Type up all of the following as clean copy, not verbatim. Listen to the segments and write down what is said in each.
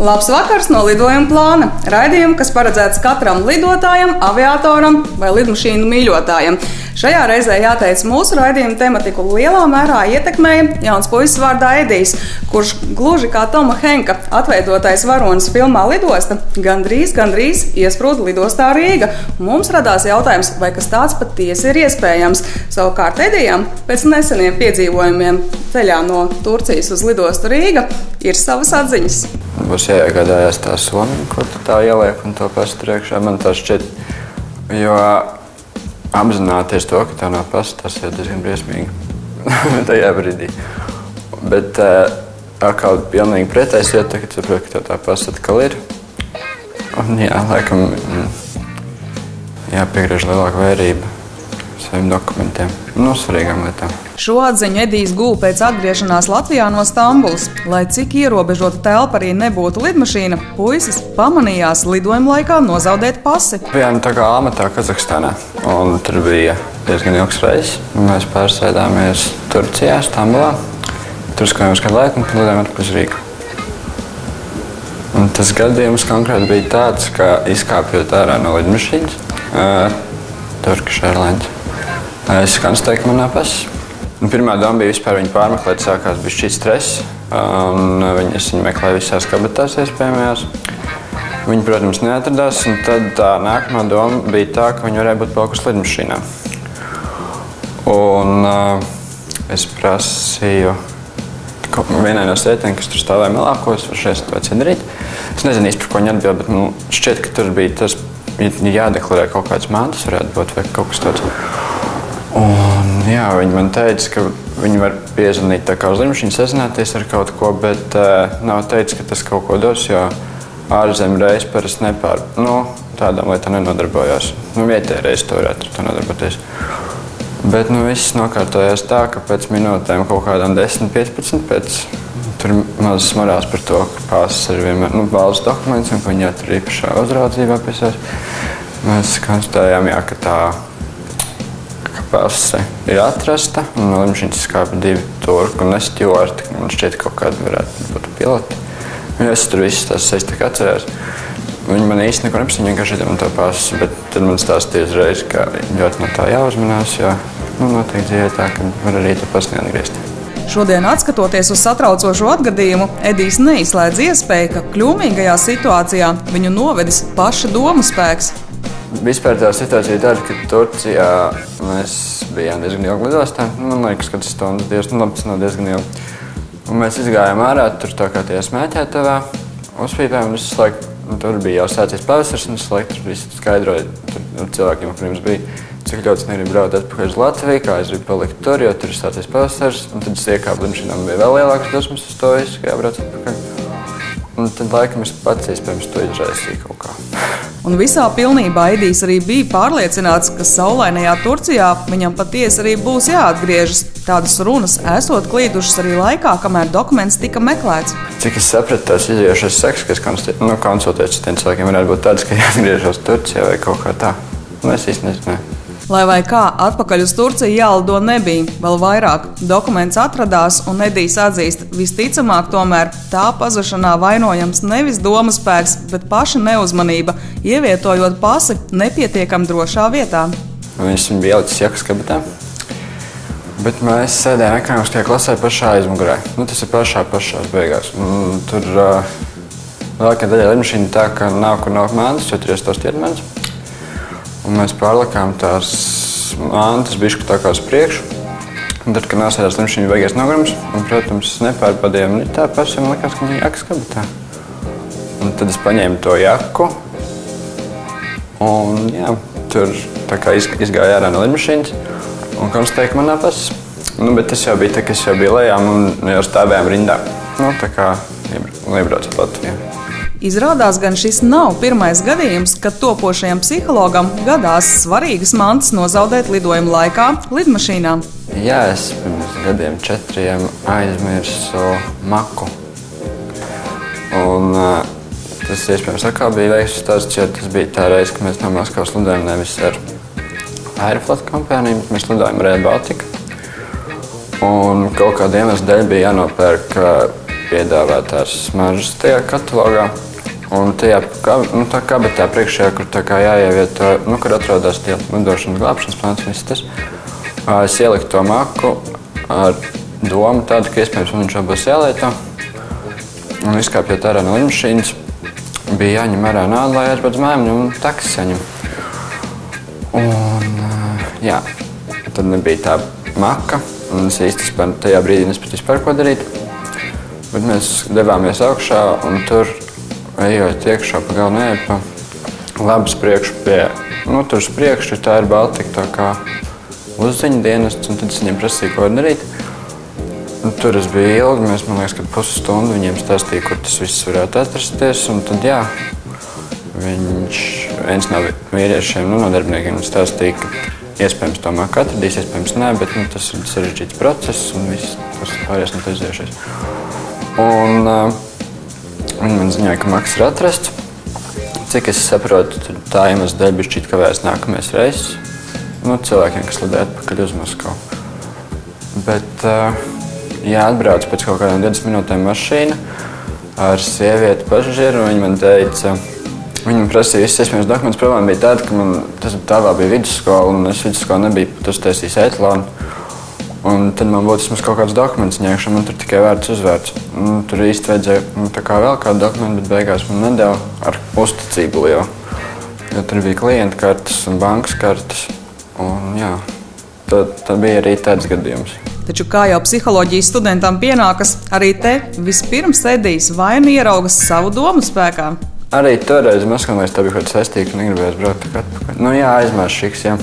Labs vakars no lidojuma plāna. Raidījumu, kas paredzēts katram lidotājam, aviatoram vai lidmašīnu mīļotājam. Šajā reizē jāteic, mūsu raidījuma tematiku lielā mērā ietekmēja jauns puisis vārdā Edijs, kurš gluži kā Toma Henka atveidotais varonis filmā Lidosta gandrīz iesprūda lidostā Rīga. Mums radās jautājums, vai kas tāds patiesi ir iespējams. Savukārt Edijam pēc neseniem piedzīvojumiem ceļā no Turcijas uz lidostu Rīga ir savas atziņas. Būs jāiegādājās tā somiņa, ko tu tā ieliek un to pasta priekšā. Man tā šķiet, jo apzināties to, ka tā nav pasta, tas ir diezgan briesmīgi tajā brīdī. Bet atkal pilnīgi pretēs iet, ka tu saproti, ka tā pasta atkal ir. Un jā, laikam jāpiegriež lielāka vērība saviem dokumentiem, svarīgām lietām. Šo atziņu Edijs guva pēc atgriešanās Latvijā no Stambulas. Lai cik ierobežota telpa arī nebūtu lidmašīna, puisis pamanījās lidojuma laikā nozaudēt pasi. Bijām tā kā amatā Kazahstānā, un tur bija diezgan ilgs reizes. Mēs pārsēdāmies Turcijā, Stambulā. Tur skājām kādu laiku un lidojām atpakaļ uz Rīgu. Un tas gadījums konkrēti bija tāds, ka izkāpjot ārā no lidmašīnas, Turkish Airlines, es konstatēju, ka man nav pasis. Pirmā doma bija vispār viņu pārmeklēt, sākās bišķīt stress, un es viņu meklēju visās kabatās iespējamajās. Viņi, protams, neatradās, un tad tā nākamā doma bija tā, ka viņi varēja būt palikusi lidmašīnā. Un es prasīju vienai no sētēm, kas tur stāvēja malā, ko es varu šeit vai darīt. Es nezinu īsti, par ko viņi atbild, bet šķiet, ka tur bija tas, jādeklarē kaut kāds mantas varētu būt vai kaut kas tāds. Un, jā, viņi man teica, ka viņi var piezvanīt tā kā uz lidmašīnu, sazināties ar kaut ko, bet nav teicis, ka tas kaut ko dos, jo ārzemju reizi parasti tādām lietām nenodarbojās. Vietējā reizi to varētu ar to nodarboties. Bet viss nokārtojās tā, ka pēc minūtēm kaut kādām 10-15 pēc tur mazas morāls par to, ka pāses ir vienmēr valsts dokuments un ka viņi jātur īpašā uzraudzībā pie sevis. Mēs konstatējām, jā, ka tā pase ir atrasta, un no lidmašīnas skāpa 2 turku un stjuarti. Man šķiet, kaut kādi varētu būt piloti. Es tur visas tās seis tā kā atcerējos. Viņi man īsti neko nepasaka, vienkārši iedeva man to pasi, bet tad man stāstīja uzreiz, ka ļoti no tā jāuzmanās, jo noteikti dzīvē tā, ka var arī to pasi neatgriezt. Šodien, atskatoties uz satraucošo atgadījumu, Edijs neizslēdz iespēju, ka kļūmīgajā situācijā viņu novedis paša domu spēks. Vispār tā situācija ir tāda, ka Turcijā mēs bijām diezgan ilgi lidostā. Man liekas, ka tas stundas tas nav diezgan ilgi. Un mēs izgājām ārā, tur tā kā tajā smēķētavā, uzpīpējām un visu laiku. Tur bija jau sācies pavasars un visu laiku tur visi skaidroja cilvēkiem, kuriem bija, cik ļoti es negribu braukt atpakaļ uz Latviju, kā es gribu palikt tur, jo tur ir sācies pavasars. Un tad es iekāpu lidmašīnā, man bija vēl lielākas dusmas uz to visu, ka jābrauc atpakaļ. Un tad laikam es pats iespējams to izraisīju kaut kā. Un visā pilnībā Edijs arī bija pārliecināts, ka saulainajā Turcijā viņam patiesi arī būs jāatgriežas. Tādas runas esot klīdušas arī laikā, kamēr dokuments tika meklēts. Cik es sapratu, tās iziejušas seks, kas konsultēts ar tiem cilvēkiem, varētu būt tādas, ka jāatgriežas Turcijā vai kaut kā tā. Es īsti nezināju. Lai vai kā, atpakaļ uz Turciju jālido nebija, vēl vairāk. Dokuments atradās, un Edijs atzīst, visticamāk tomēr tā pazušanā vainojams nevis domaspēks, bet paša neuzmanība, ievietojot pasi nepietiekam drošā vietā. Viņš bija ielicis jakas kabatā, bet mēs sēdējām ekonomiskajā klasē pašā aizmugurē. Tas ir pašā beigās. Tur lielākajā daļā lidmašīna tā, ka nav kur nolikt mantas, jo tur iestāst iermanis. Un mēs pārlikām tās mantas bišķi tā kā uz priekšu. Un tad, kad nosēdās lidmašīna, bija beigies nogurums. Un, protams, nepārbaudījām tā pasi un likās, ka viņa jakas kabatā. Un tad es paņēmu to jaku. Un jā, tur tā kā izgāja ārā no lidmašīnas un konstatēja, ka man nav pasis. Bet tas jau bija tā, ka es jau biju lejām un jau stāvējām rindā. Tā kā iebraucot Latvijā. Izrādās, gan šis nav pirmais gadījums, kad topošajam psihologam gadās svarīgas mantas nozaudēt lidojuma laikā lidmašīnā. Jā, es pirms 4 aizmirsu maku. Un tas iespējams atkal bija veiksmes stāsts, jo tas bija tā reize, ka mēs no Maskavas lidojam nevis ar Aeroflot kompāniju, bet mēs lidojam ar Air Baltica. Un kaut kāda iemesla dēļ bija jānopērk piedāvātās smaržas tajā katalogā. Un tajā tā kabatā priekšējā, kur tā kā jāievieto, kur atrodas tie lidošanas glābšanas plāns, viss tas, es ieliku to maku ar domu tādu, ka iespējams man viņš būs jālieto. Un izkāpjot ārā no lidmašīnas, bija jāņem ārā nauda, lai aizbrauc mājām un taksi saņem. Un, jā, tad nebija tā maka, un es īsti tajā brīdī nespēju vispār ko darīt. Bet mēs devāmies augšā, un tur, ejot iekšā pa galvenajai, pa labas priekšu pie, tur uz priekšu, tā ir Baltika, tā kā uzziņa dienests, un tad es viņiem prasīju, ko darīt. Un tur es biju ilgi, mēs, man liekas, ka pusstundu viņiem stāstīja, kur tas viss varētu atrasties, un tad, jā, viens no vīriešiem, no darbiniekiem stāstīja, ka iespējams to māku atradīs, iespējams nē, bet tas ir sarežģīts process, un viss tas pārējais no to iziešies. Un viņi man ziņoja, ka maks ir atrasts. Cik es saprotu, tā iemesla dēļ bija šķiet kavēs nākamais reizes. Cilvēkiem, kas lidē atpakaļ uz Moskavu. Bet, jā, atbrauc pēc kaut kādām 20 minūtēm mašīna ar sievieti pasažieru, un viņi man teica, viņi man prasīja visas iespējams dokumentus. Problēma bija tāda, ka tā bija vidusskola, un es vidusskola nebiju pat uztaisījis etalonu. Un tad man būtu vismaz kaut kāds dokuments ņēkšana, man tur tikai vārds uzvārds. Tur īsti vajadzēja tā kā vēl kādu dokumentu, bet beigās man nedēva ar uzticību lielu. Jo tur bija klienta kartes un bankas kartes. Un jā, tad bija arī tāds gadījums. Taču, kā jau psiholoģijas studentam pienākas, arī te vispirms Edijs vai nu ieraugas savu domu spēkā. Arī toreiz Moskavā tā bija kaut kāds saistīgs un negribējās braukt atpakaļ. Jā, aizmērs šiks, jā.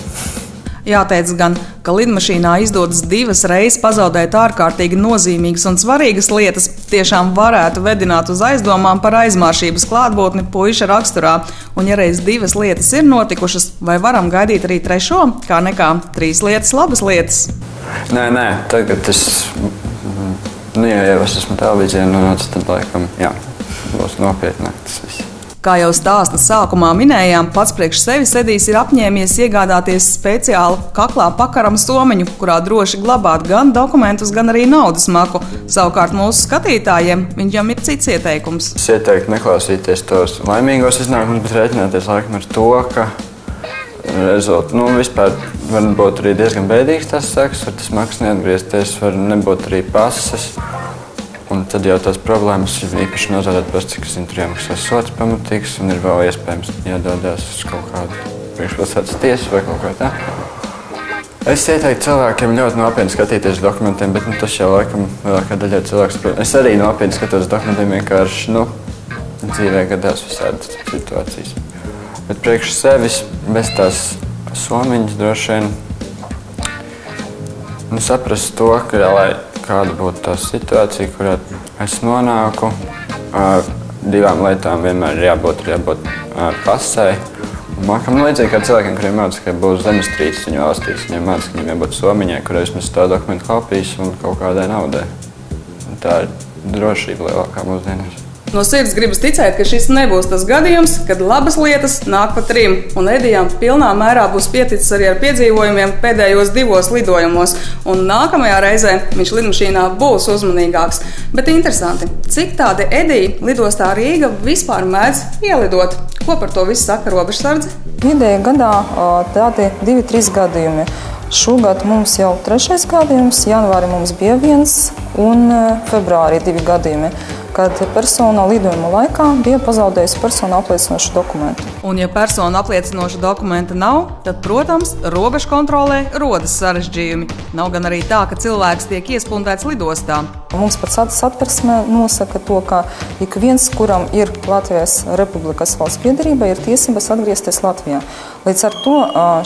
Jāteic gan, ka lidmašīnā izdodas 2 reizes pazaudēt ārkārtīgi nozīmīgas un svarīgas lietas, tiešām varētu vedināt uz aizdomām par aizmāršības klātbūtni puiša raksturā. Un ja reiz 2 lietas ir notikušas, vai varam gaidīt arī 3, kā nekā 3 lietas, labas lietas? Nē, tagad es, ja es esmu televīzijā nonācis, tad laikam, jā, būs nopietnāk tas viss. Kā jau stāsta sākumā minējām, pats priekš sevis Edijs ir apņēmies iegādāties speciālu kaklā pakaramu somiņu, kurā droši glabāt gan dokumentus, gan arī naudas maku. Savukārt mūsu skatītājiem viņam ir cits ieteikums. Es ieteiktu neklausīties tos laimīgos iznākumus, bet rēķināties laikam ar to, ka vispār var būt arī diezgan bēdīgs tas seks, var tas maks neatgriezties, var nebūt arī pases. Un tad jau tās problēmas ir īpaši nozādāt pēc, cik es tur jāmaksā sots pamatīgs un ir vēl iespējams jādodās uz kaut kādu priekšpilsētas tiesu vai kaut kā tā. Es ieteiktu cilvēkiem ļoti nopietni skatīties uz dokumentiem, bet tas jau laikam lielākā daļa cilvēks. Es arī nopietni skatos uz dokumentiem, vienkārši, dzīvē gadās visādas situācijas. Bet priekš sevis bez tās somiņas droši vien saprast to, ka kāda būtu tā situācija, kurā es nonāku. 2 lietām vienmēr ir jābūt pasē. Mākam līdzīgi kā cilvēkiem, kuriem mācās, ka būs zemestrīces viņu valstīs. Viņiem mācās, ka viņiem jābūt somiņai, kurai vismaz tā dokumentu kopijas un kaut kādai naudai. Un tā ir drošība lielākā mūsdienās. No sirds gribas ticēt, ka šis nebūs tas gadījums, kad labas lietas nāk pa 3, un Edijam pilnā mērā būs pieticis arī ar piedzīvojumiem pēdējos 2 lidojumos, un nākamajā reizē viņš lidmašīnā būs uzmanīgāks. Bet interesanti, cik tādi Ediji lidostā Rīga vispār mēdz ielidot? Ko par to visu saka robežsardze? Vidēji gadā tādi 2-3 gadījumi. Šogad mums jau 3. gadījums, janvārī mums bija 1 un februārī 2 gadījumi, kad persona lidojuma laikā bija pazaudējusi personu apliecinošu dokumentu. Un ja personu apliecinoša dokumenta nav, tad, protams, robežu kontrolē rodas sarežģījumi. Nav gan arī tā, ka cilvēks tiek iespundēts lidostā. Mums pat satversme nosaka to, ka ik viens, kuram ir Latvijas Republikas valsts piederība, ir tiesības atgriezties Latvijā. Līdz ar to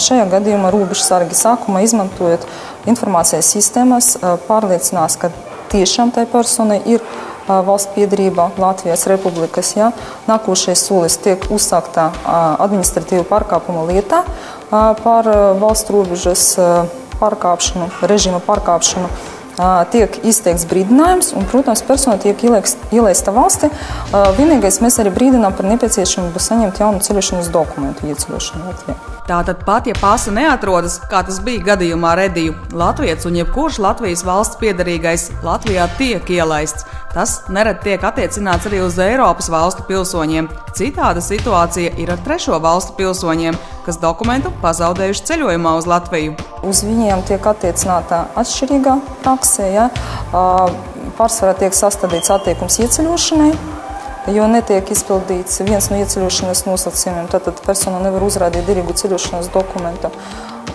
šajā gadījumā robežsargi sākumā izmantojot informācijas sistēmas pārliecinās, ka tiešām tai personai ir valsts piederība Latvijas Republikas. Nākošais solis tiek uzsāktā administratīva pārkāpuma lietā par valsts robežas pārkāpšanu, režīma pārkāpšanu. Tiek izteikts brīdinājums un, protams, persona tiek ielaista valsti. Vienīgais mēs arī brīdinām par nepieciešamību saņemt jaunu ceļošanas dokumentu ieceļošanu Latvijā. Tātad pat, ja pase neatrodas, kā tas bija gadījumā Rediju, latvietis un jebkurš Latvijas valsts piederīgais Latvijā tiek ielaists. Tas nereti tiek attiecināts arī uz Eiropas valstu pilsoņiem. Citāda situācija ir ar trešo valstu pilsoņiem, kas dokumentu pazaudējuši ceļojumā uz Latviju. Uz viņiem tiek attiecināta atšķirīgā praksē, ja? Pārsvarā tiek sastādīts attiekums ieceļošanai, jo netiek izpildīts viens no ieceļošanas nosacījumiem, tātad persona nevar uzrādīt derīgu ceļošanas dokumentu.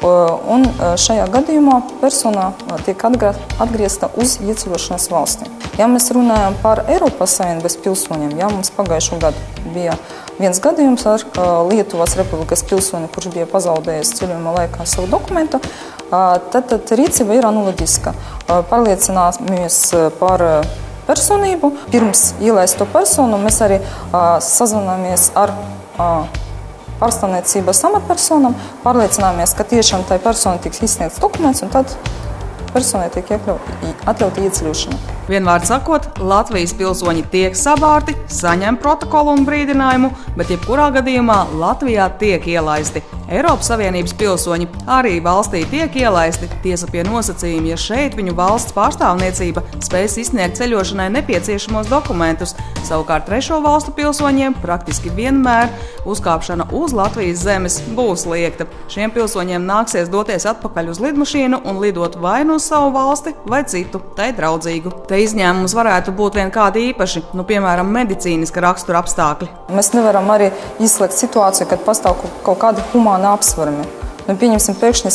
Un šajā gadījumā persona tiek atgriezta uz ieceļošanas valsti. Ja mēs runājam par Eiropas Savienības pilsoņiem, ja mums pagājušo gadu bija viens gadījums ar Lietuvas Republikas pilsoni, kurš bija pazaudējis ceļojuma laikā savu dokumentu, tad rīcība ir analoģiska. Pārliecināmies par personību. Pirms ielaist to personu mēs arī sazvanāmies ar pārstāvniecības amatpersonām, pārliecināmies, ka tiešām tai personai tiks izsniegts dokuments, un tad personai tiek atļauta ieceļošana. Vienvārds sakot, Latvijas pilsoņi tiek sabārti, saņem protokolu un brīdinājumu, bet jebkurā gadījumā Latvijā tiek ielaisti. Eiropas Savienības pilsoņi arī valstī tiek ielaisti, tiesa pie nosacījuma, ja šeit viņu valsts pārstāvniecība spēs izsniegt ceļošanai nepieciešamos dokumentus. Savukārt trešo valstu pilsoņiem praktiski vienmēr uzkāpšana uz Latvijas zemes būs liegta. Šiem pilsoņiem nāksies doties atpakaļ uz lidmašīnu un lidot vai nu uz savu valsti vai citu, tai draudzīgu. Te izņēmums varētu būt vien kādi īpaši, piemēram, medicīniska rakstura apstākļi. Mēs nevaram arī izslēgt situāciju, kad pastāv kaut kādi humāni apsvarami. Pieņemsim, pēkšņi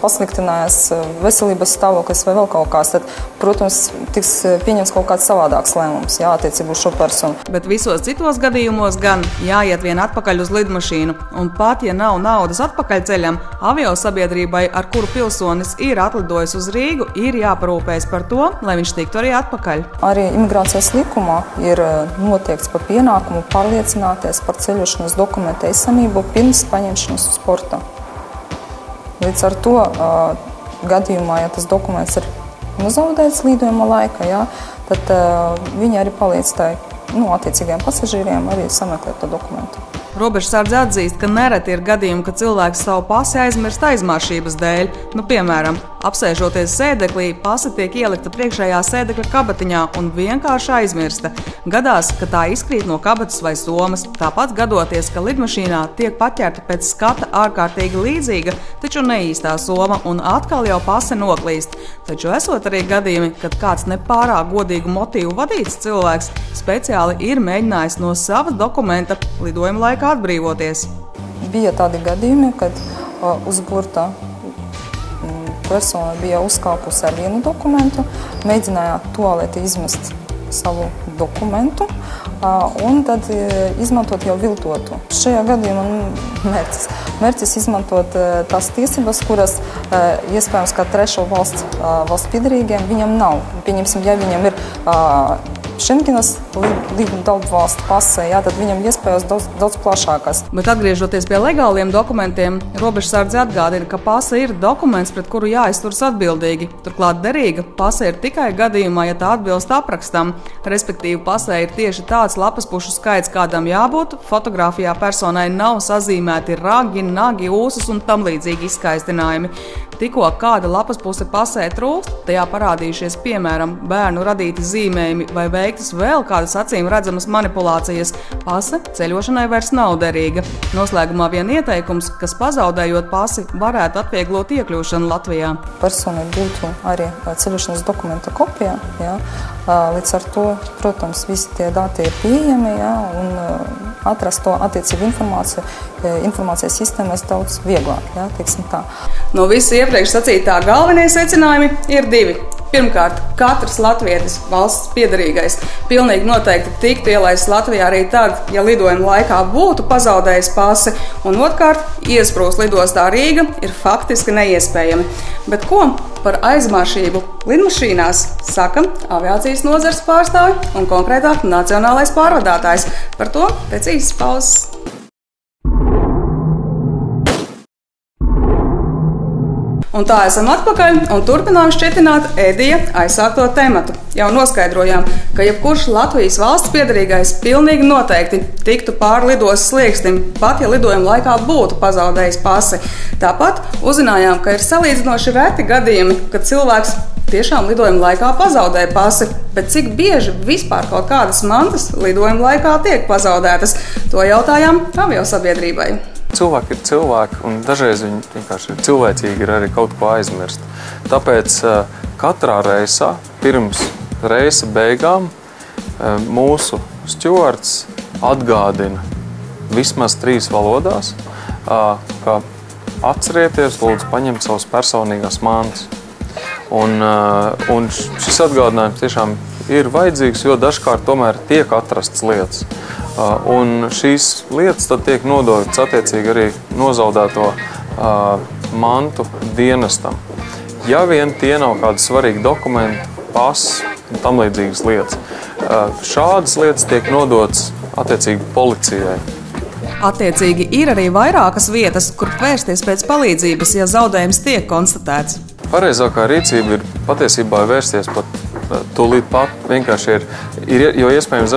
pasliktinājās veselības stāvoklis vai vēl kaut kāds, tad, protams, tiks pieņems kaut kāds savādāks lēmums, attiecībā uz šo personu. Bet visos citos gadījumos gan jāiet vien atpakaļ uz lidmašīnu, un pat, ja nav naudas atpakaļceļam, aviosabiedrībai, ar kuru pilsonis ir atlidojis uz Rīgu, ir jāparūpējas par to, lai viņš tiktu arī atpakaļ. Arī imigrācijas likumā ir noteikts par pienākumu pārliecināties par ceļošanas dokumentu esamību pirms paņemšanas uz porta. Līdz ar to gadījumā, ja tas dokuments ir nozaudēts lidojuma laikā, tad viņi arī palīdz attiecīgajiem pasažīriem arī sameklēt to dokumentu. Robežsardze atzīst, ka nereti ir gadījumi, ka cilvēks savu pasi aizmirst aizmāršības dēļ. Piemēram, apsēžoties sēdeklī, pase tiek ielikta priekšējā sēdekļa kabatiņā un vienkārši aizmirsta. Gadās, ka tā izkrīt no kabatas vai somas. Tāpat gadoties, ka lidmašīnā tiek paķerta pēc skata ārkārtīgi līdzīga, taču neīstā soma un atkal jau pase noklīst. Taču esot arī gadījumi, kad kāds nepārāk godīgu motīvu vadīts cilvēks speciāli ir mēģinājis no sava dokumenta lidojuma laikā atbrīvoties. Bija tādi gadījumi, kad uz burta persona bija uzkāpusi ar vienu dokumentu, mēģināja tualeti izmest savu dokumentu un tad izmantot jau viltotu. Šajā gadījumā mērķis izmantot tās tiesības, kuras iespējams, ka trešo valsts piederīgiem viņam nav. Pieņemsim, ja viņam ir Šengenas dalību valstu pasē, tad viņam iespējas daudz plašākas. Bet atgriežoties pie legāliem dokumentiem, robežsardze atgādina, ka pase ir dokuments, pret kuru jāizturas atbildīgi. Turklāt derīga pase ir tikai gadījumā, ja tā atbilst aprakstam. Respektīvi, pasē ir tieši tāds lapaspušu skaits, kādam jābūt. Fotogrāfijā personai nav sazīmēti ragi, nagi, ūsas un tam līdzīgi izskaistinājumi. Tikko kāda lapaspuse pasē trūkst, tajā parādījušies, piemēram, bērnu radīti zīmējumi vai veiktas vēl kādas acīm redzamas manipulācijas, pase ceļošanai vairs nav derīga. Noslēgumā vien ieteikums, kas pazaudējot pasi, varētu atvieglot iekļūšanu Latvijā. Personai būtu arī ceļošanas dokumenta kopija, līdz ar to, protams, visi tie dati ir pieejami, un atrast to attiecību informācijas sistēmās daudz vieglāk, teiksim tā. No visa iepriekš sacītā galvenie secinājumi ir divi. Pirmkārt, katrs latvietis, valsts piederīgais, pilnīgi noteikti tiktu ielaists Latvijā arī tad, ja lidojuma laikā būtu pazaudējis pasi, un otrkārt, iesprūst lidostā Rīga ir faktiski neiespējami. Bet ko par aizmāršību lidmašīnās saka aviācijas nozares pārstāvi un konkrētāk nacionālais pārvadātājs? Par to pēc īsas pauzes. Un tā esam atpakaļ un turpinām šķietināt Edija aizsākto tematu. Jau noskaidrojām, ka jebkurš Latvijas valsts piederīgais pilnīgi noteikti tiktu pāri lidostas slieksnim, pat ja lidojuma laikā būtu pazaudējis pasi. Tāpat uzzinājām, ka ir salīdzinoši reti gadījumi, kad cilvēks tiešām lidojuma laikā pazaudēja pasi, bet cik bieži vispār kaut kādas mantas lidojuma laikā tiek pazaudētas, to jautājām aviosabiedrībai. Cilvēki ir cilvēki, un dažreiz viņi vienkārši ir cilvēcīgi, ir arī kaut ko aizmirst. Tāpēc katrā reisā, pirms reisa beigām, mūsu stjuards atgādina vismaz 3 valodās, ka atcerieties, lūdzu, paņemt savas personīgās mantas. Un šis atgādinājums tiešām ir vajadzīgs, jo dažkārt tomēr tiek atrastas lietas. Un šīs lietas tad tiek nodotas attiecīgi arī nozaudēto mantu dienestam. Ja vien tie nav kādi svarīgi dokumenti, pass un tam līdzīgas lietas. Šādas lietas tiek nodotas attiecīgi policijai. Attiecīgi ir arī vairākas vietas, kur vērsties pēc palīdzības, ja zaudējums tiek konstatēts. Pareizākā rīcība ir patiesībā vērsties pat tūlīt pat. Vienkārši ir jo iespējams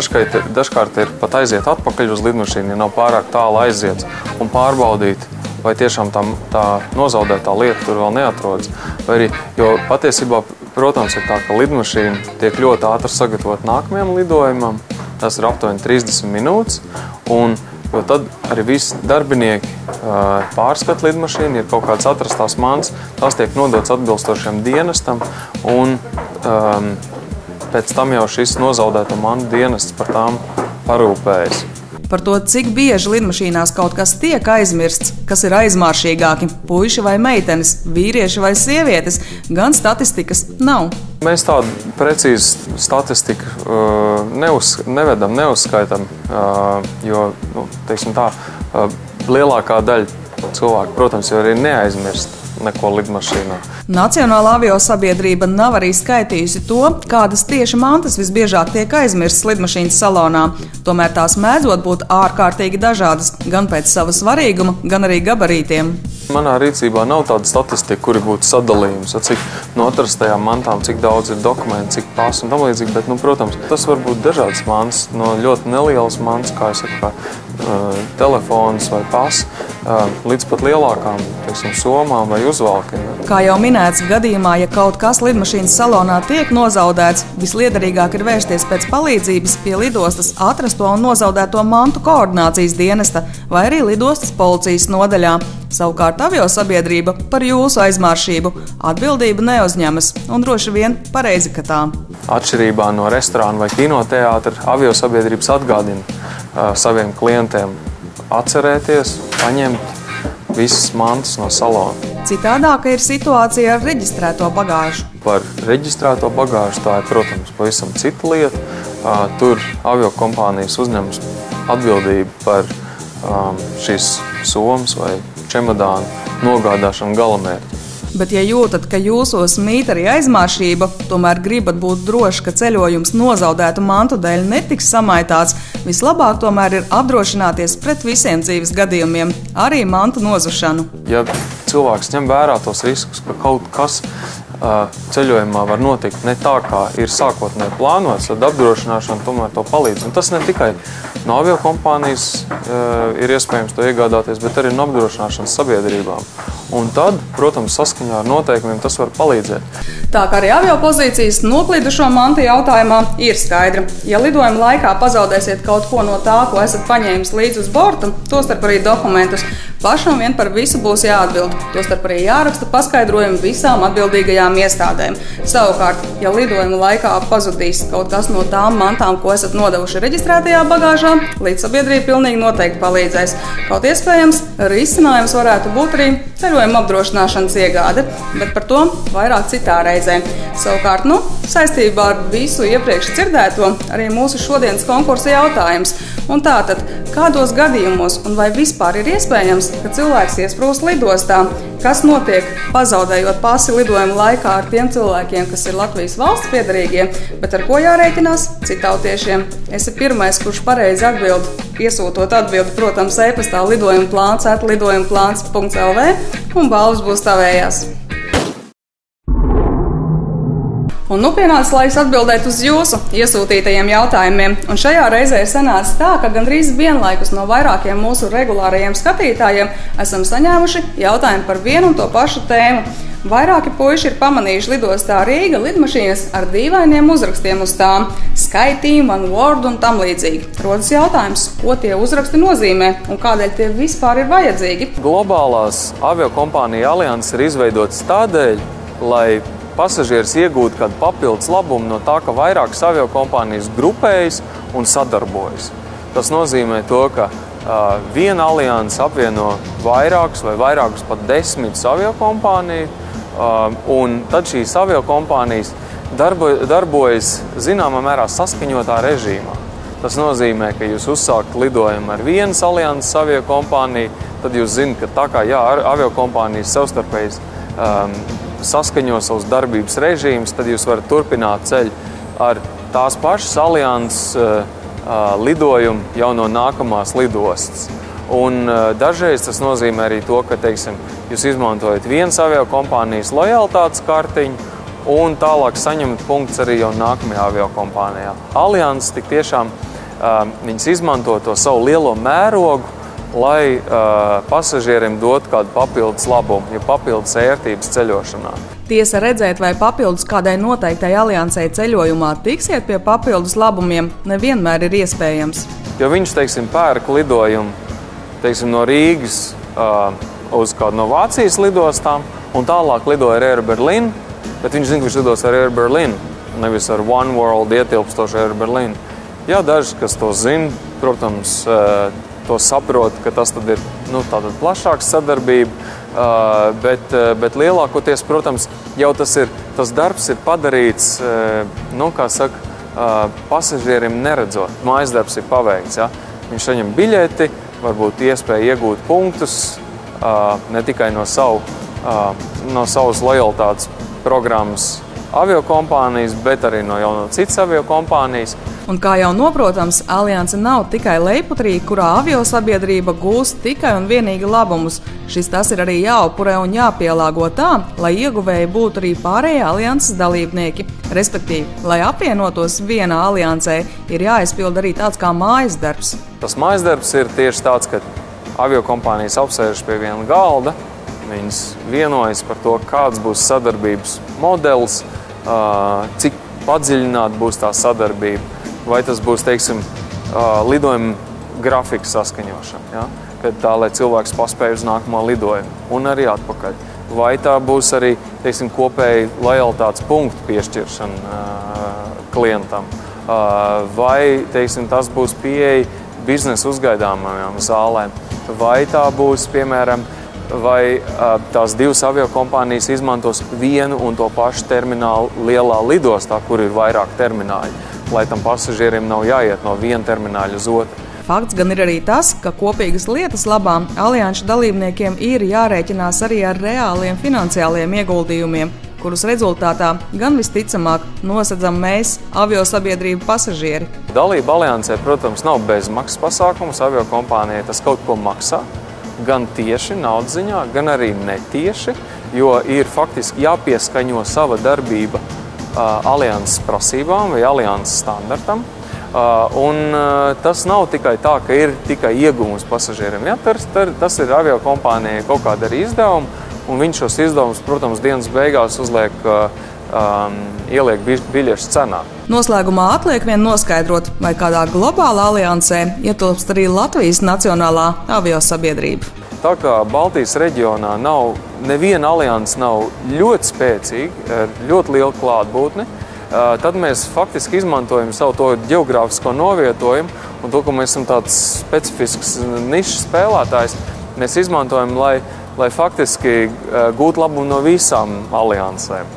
dažkārt ir pat aiziet atpakaļ uz lidmašīnu, ja nav pārāk tālu aiziet un pārbaudīt, vai tiešām tā nozaudētā lieta tur vēl neatrodas. Vai arī, jo patiesībā, protams, ir tā, ka lidmašīna tiek ļoti ātri sagatavot nākamajam lidojumam. Tas ir aptuveni 30 minūtes. Jo tad arī visi darbinieki pārskat lidmašīnu, ir kaut kādas atrastās mantas, tās tiek nodotas atbilstošiem dienestam, un pēc tam jau šis nozaudēto mantu dienests par tām parūpējas. Par to, cik bieži lidmašīnās kaut kas tiek aizmirsts, kas ir aizmāršīgāki, puiši vai meitenes, vīrieši vai sievietes, gan statistikas nav. Mēs tādu precīzu statistiku nevedam, neuzskaitam, jo, teiksim tā, lielākā daļa cilvēku, protams, jau arī neaizmirst neko lidmašīnā. Nacionālā aviosabiedrība nav arī skaitījusi to, kādas tieši mantas visbiežāk tiek aizmirstas lidmašīnas salonā. Tomēr tās mēdzot būt ārkārtīgi dažādas, gan pēc sava svarīguma, gan arī gabarītiem. Manā rīcībā nav tāda statistika, kuri būtu sadalījums, cik no atrastajām mantām, cik daudz ir dokumenti, cik pasu un tam līdzīgi, bet, protams, tas var būt dažādas mantas, no ļoti nelielas mantas, kā es saku, telefons vai pass, līdz pat lielākām, teiksim, somām vai uzvalkiem. Kā jau minēts, gadījumā, ja kaut kas lidmašīnas salonā tiek nozaudēts, visliederīgāk ir vērsties pēc palīdzības pie lidostas atrasto un nozaudēto mantu koordinācijas dienesta vai arī lidostas policijas nodaļā. Savukārt aviosabiedrība par jūsu aizmāršību atbildību neuzņemas, un droši vien pareizi, ka tā. Atšķirībā no restorāna vai kinoteātra, aviosabiedrības atgādina saviem klientiem atcerēties, paņemt visas mantas no salona. Citādāka ir situācija ar reģistrēto bagāžu. Par reģistrēto bagāžu tā ir, protams, pavisam cita lieta. Tur aviokompānijas uzņemas atbildību par šīs somas vai čemodānu nogādāšanu galamērķi. Bet, ja jūtat, ka jūsos mīt arī aizmāršība, tomēr gribat būt droši, ka ceļojums nozaudētu mantu dēļ netiks samaitāts, vislabāk tomēr ir apdrošināties pret visiem dzīves gadījumiem, arī mantu nozušanu. Ja cilvēks ņem vērā tos riskus, ka kaut kas ceļojumā var notikt ne tā, kā ir sākotnēji plānots, tad apdrošināšana tomēr to palīdz. Un tas ne tikai no aviokompānijas ir iespējams to iegādāties, bet arī no apdrošināšanas sabiedrībām. Un tad, protams, saskaņā ar noteikumiem tas var palīdzēt. Tā kā arī aviopozīcijas noklidušo mantu jautājumā ir skaidra. Ja lidojuma laikā pazaudēsiet kaut ko no tā, ko esat paņēmis līdzi uz borta, tostarp arī dokumentus, pašam vien par visu būs jāatbild. Tostarp arī jāraksta paskaidrojumi visām atbildīgajām iestādēm. Savukārt, ja lidojuma laikā pazudīs kaut kas no tām mantām, ko esat nodevuši reģistrētajā bagāžā, līdzsabiedrība pilnīgi noteikti palīdzēs. Kaut iespējams, risinājums varētu būt arī ceļojuma apdrošināšanas iegāde, bet par to vairāk citā reizē. Savukārt, saistībā ar visu iepriekš dzirdēto, arī mūsu šodienas konkursa jautājums. Un tātad, kādos gadījumos un vai vispār ir iespējams, ka cilvēks iesprūst lidostā? Kas notiek pazaudējot pasi lidojuma laikā ar tiem cilvēkiem, kas ir Latvijas valsts piederīgie, bet ar ko jārēķinās citautiešiem? Esi pirmais, kurš pareizi atbild, iesūtot atbildi, protams, e-pastā lidojumplāns@lidojumplāns.lv, un balvas būs tavējās. Un nu pienācis laiks atbildēt uz jūsu iesūtītajiem jautājumiem. Un šajā reizē ir sanācis tā, ka gandrīz vienlaikus no vairākiem mūsu regulārajiem skatītājiem esam saņēmuši jautājumu par vienu un to pašu tēmu. Vairāki puiši ir pamanījuši lidostā Rīga lidmašīnas ar dīvainiem uzrakstiem uz tām – SkyTeam, OneWorld un tam līdzīgi. Rodas jautājums, ko tie uzraksti nozīmē un kādēļ tie vispār ir vajadzīgi. Globālās aviokompānija alianses ir izveidotas tādēļ, lai pasažieris iegūtu kādu papildus labumu no tā, ka vairākas aviokompānijas grupējas un sadarbojas. Tas nozīmē to, ka viena alianse apvieno vairākus vai vairākus pat 10 aviokompāniju, un tad šīs aviokompānijas darbojas zināmā mērā saskaņotā režīmā. Tas nozīmē, ka jūs uzsākat lidojumu ar vienas alianses aviokompāniju, tad jūs zināt, ka tā kā aviokompānijas savstarpējas saskaņo savus darbības režīmus, tad jūs varat turpināt ceļu ar tās pašas alianses lidojumu jau no nākamās lidostas. Un dažreiz tas nozīmē arī to, ka, teiksim, jūs izmantojat vienas aviokompānijas lojalitātes kartiņu un tālāk saņemat punktus arī jau nākamajā aviokompānijā. Alianses tik tiešām viņas izmanto to savu lielo mērogu, lai pasažieriem dotu kādu papildus labumu, ja papildus ērtības ceļošanā. Tiesa redzēt, vai papildus kādai noteiktai aliansei ceļojumā tiksiet pie papildus labumiem, nevienmēr ir iespējams. Jo viņš, teiksim, pērk lidojumu, teiksim, no Rīgas uz kādu no Vācijas lidostām un tālāk lidoja ar Air Berlin, bet viņš zina, ka viņš lidos ar Air Berlin, nevis ar OneWorld ietilpstošu Air Berlin. Jā, daži, kas to zina, protams, to saprot, ka tas tad ir tātad plašāks sadarbība, bet lielākoties, protams, jau tas darbs ir padarīts, kā saka, pasažierim neredzot. Mājas darbs ir paveikts, ja? Viņš saņem biļeti, varbūt iespēja iegūt punktus, ne tikai no savas lojalitātes programmas aviokompānijas, bet arī no citas aviokompānijas. Un kā jau noprotams, alianse nav tikai lejputrī, kurā aviosabiedrība gūst tikai un vienīgi labumus. Šis tas ir arī jāupurē un jāpielāgo tā, lai ieguvēji būtu arī pārējie alianses dalībnieki. Respektīvi, lai apvienotos vienā aliansē, ir jāizpild arī tāds kā mājas darbs. Tas mājas darbs ir tieši tāds, ka aviokompānijas apsēžas pie viena galda, viņas vienojas par to, kāds būs sadarbības modelis, cik padziļināta būs tā sadarbība. Vai tas būs, teiksim, lidojuma grafika saskaņošana, ja? Kad tā, lai cilvēks paspēj uz nākamo lidojumu un arī atpakaļ. Vai tā būs arī, teiksim, kopēji lojalitātes punktu piešķiršana klientam. Vai, teiksim, tas būs pieeja biznesa uzgaidāmajām zālēm. Vai tā būs, piemēram, vai tās divas aviokompānijas izmantos vienu un to pašu terminālu lielā lidostā, kur ir vairāk termināļi, lai tam pasažieriem nav jāiet no viena termināļa uz otru. Fakts gan ir arī tas, ka kopīgas lietas labām alianšu dalībniekiem ir jārēķinās arī ar reāliem finansiāliem ieguldījumiem, kurus rezultātā gan visticamāk nosedzam mēs, aviosabiedrību pasažieri. Dalība aliansē, protams, nav bezmaksas pasākums. Aviokompānijai tas kaut ko maksā, gan tieši naudas ziņā, gan arī netieši, jo ir faktiski jāpieskaņo sava darbība alianses prasībām vai alianses standartam. Un tas nav tikai tā, ka ir tikai ieguvums pasažieriem. Ja, tas ir aviokompānijai kaut kāda arī izdevuma, un viņš šos izdevumus, protams, dienas beigās ieliek biļešu cenā. Noslēgumā atliek vien noskaidrot, vai kādā globālā aliansē ietilpst arī Latvijas Nacionālā aviosabiedrība. Tā kā Baltijas reģionā neviena alianse nav ļoti spēcīga, ar ļoti lielu klātbūtni, tad mēs faktiski izmantojam savu to ģeogrāfisko novietojumu un to, ka mēs esam tāds specifisks nišas spēlētājs, mēs izmantojam, lai faktiski gūtu labumu no visām aliansēm.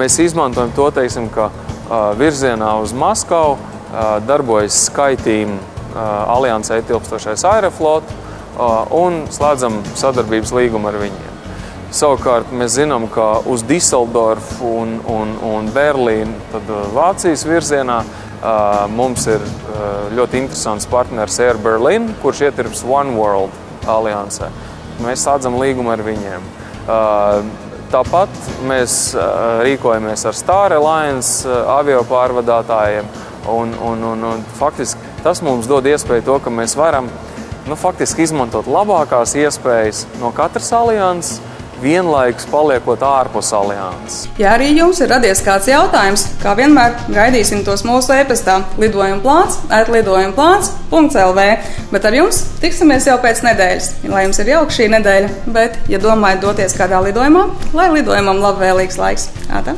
Mēs izmantojam to, teiksim, ka virzienā uz Maskavu darbojas SkyTeam aliansē ietilpstošais Aeroflot un slēdzam sadarbības līgumu ar viņiem. Savukārt mēs zinām, ka uz Diseldorfu un Berlīnu, tad Vācijas virzienā, mums ir ļoti interesants partners Air Berlin, kurš ietilps OneWorld aliansē. Mēs slēdzam līgumu ar viņiem. Tāpat mēs rīkojamies ar Star Alliance avio pārvadātājiem, un faktiski tas mums dod iespēju to, ka mēs varam faktiski izmantot labākās iespējas no katras alianses, vienlaikus paliekot ārpus alianses. Ja arī jums ir radies kāds jautājums, kā vienmēr gaidīsim tos mūsu e-pastā lidojumaplāns@lidojumaplāns.lv, bet ar jums tiksimies jau pēc nedēļas. Lai jums ir jauka šī nedēļa, bet, ja domājat doties kādā lidojumā, lai lidojumam labvēlīgs laiks. Ātā!